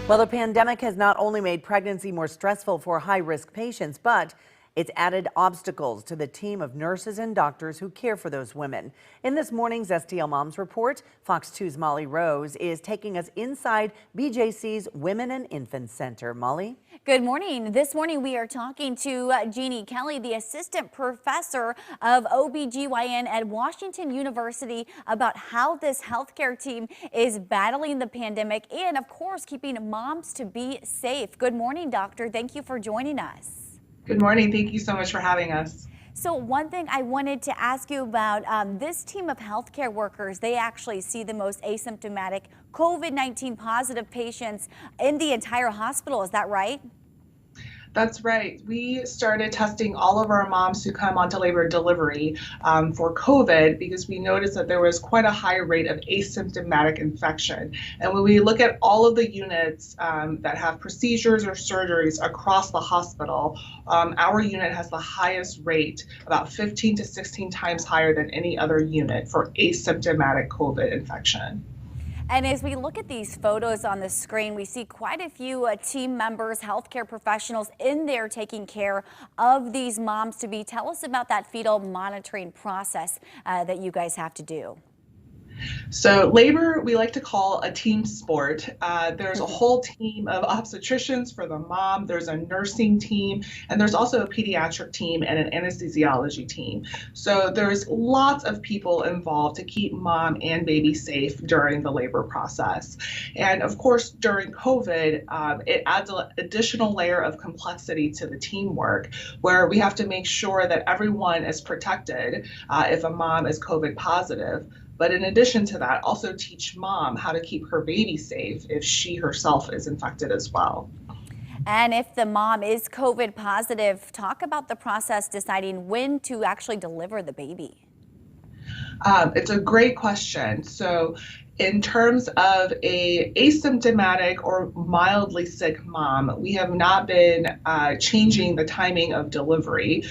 Well, the pandemic has not only made pregnancy more stressful for high-risk patients, but it's added obstacles to the team of nurses and doctors who care for those women. In this morning's STL Moms Report, Fox 2's Molly Rose is taking us inside BJC's Women and Infant Center. Molly? Good morning. This morning we are talking to Jeannie Kelly, the assistant professor of OBGYN at Washington University, about how this healthcare team is battling the pandemic and, of course, keeping moms to be safe. Good morning, doctor. Thank you for joining us. Good morning. Thank you so much for having us. So one thing I wanted to ask you about, this team of healthcare workers, they actually see the most asymptomatic COVID-19 positive patients in the entire hospital. Is that right? That's right. We started testing all of our moms who come onto labor and delivery for COVID because we noticed that there was quite a high rate of asymptomatic infection. And when we look at all of the units that have procedures or surgeries across the hospital, our unit has the highest rate, about 15 to 16 times higher than any other unit for asymptomatic COVID infection. And as we look at these photos on the screen, we see quite a few team members, healthcare professionals in there taking care of these moms to be. Tell us about that fetal monitoring process that you guys have to do. So labor, we like to call a team sport. There's a whole team of obstetricians for the mom, there's a nursing team, and there's also a pediatric team and an anesthesiology team. So there's lots of people involved to keep mom and baby safe during the labor process. And of course, during COVID, it adds an additional layer of complexity to the teamwork where we have to make sure that everyone is protected if a mom is COVID positive. But in addition to that, also teach mom how to keep her baby safe if she herself is infected as well. And if the mom is COVID positive, talk about the process deciding when to actually deliver the baby. It's a great question. So in terms of a asymptomatic or mildly sick mom, we have not been changing the timing of delivery.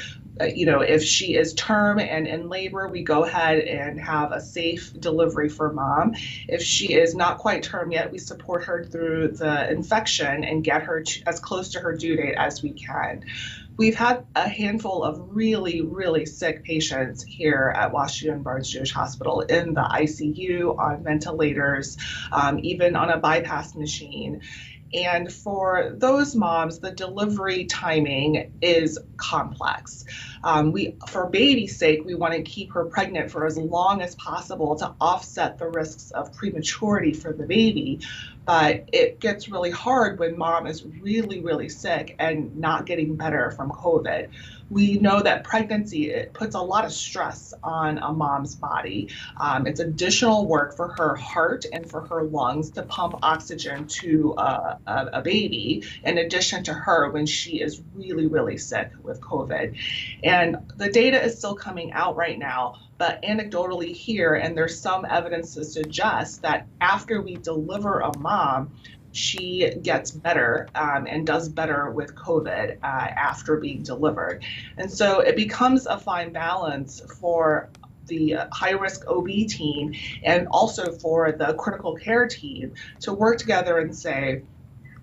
If she is term and in labor, we go ahead and have a safe delivery for mom. If she is not quite term yet, we support her through the infection and get her as close to her due date as we can. We've had a handful of really, really sick patients here at Washington Barnes Jewish Hospital in the ICU, on ventilators, even on a bypass machine. And for those moms, the delivery timing is complex. For baby's sake, we want to keep her pregnant for as long as possible to offset the risks of prematurity for the baby. But it gets really hard when mom is really, really sick and not getting better from COVID. We know that pregnancy, it puts a lot of stress on a mom's body. It's additional work for her heart and for her lungs to pump oxygen to a baby, in addition to her when she is really, really sick with COVID. And the data is still coming out right now, but anecdotally here, and there's some evidence to suggest that after we deliver a mom, she gets better and does better with COVID after being delivered. And so it becomes a fine balance for the high-risk OB team and also for the critical care team to work together and say,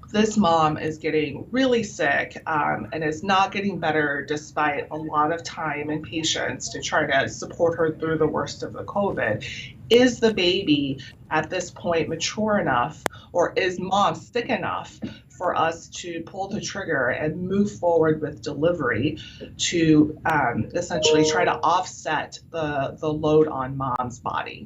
this mom is getting really sick and is not getting better despite a lot of time and patience to try to support her through the worst of the COVID. Is the baby at this point mature enough, or is mom sick enough for us to pull the trigger and move forward with delivery to essentially try to offset the load on mom's body?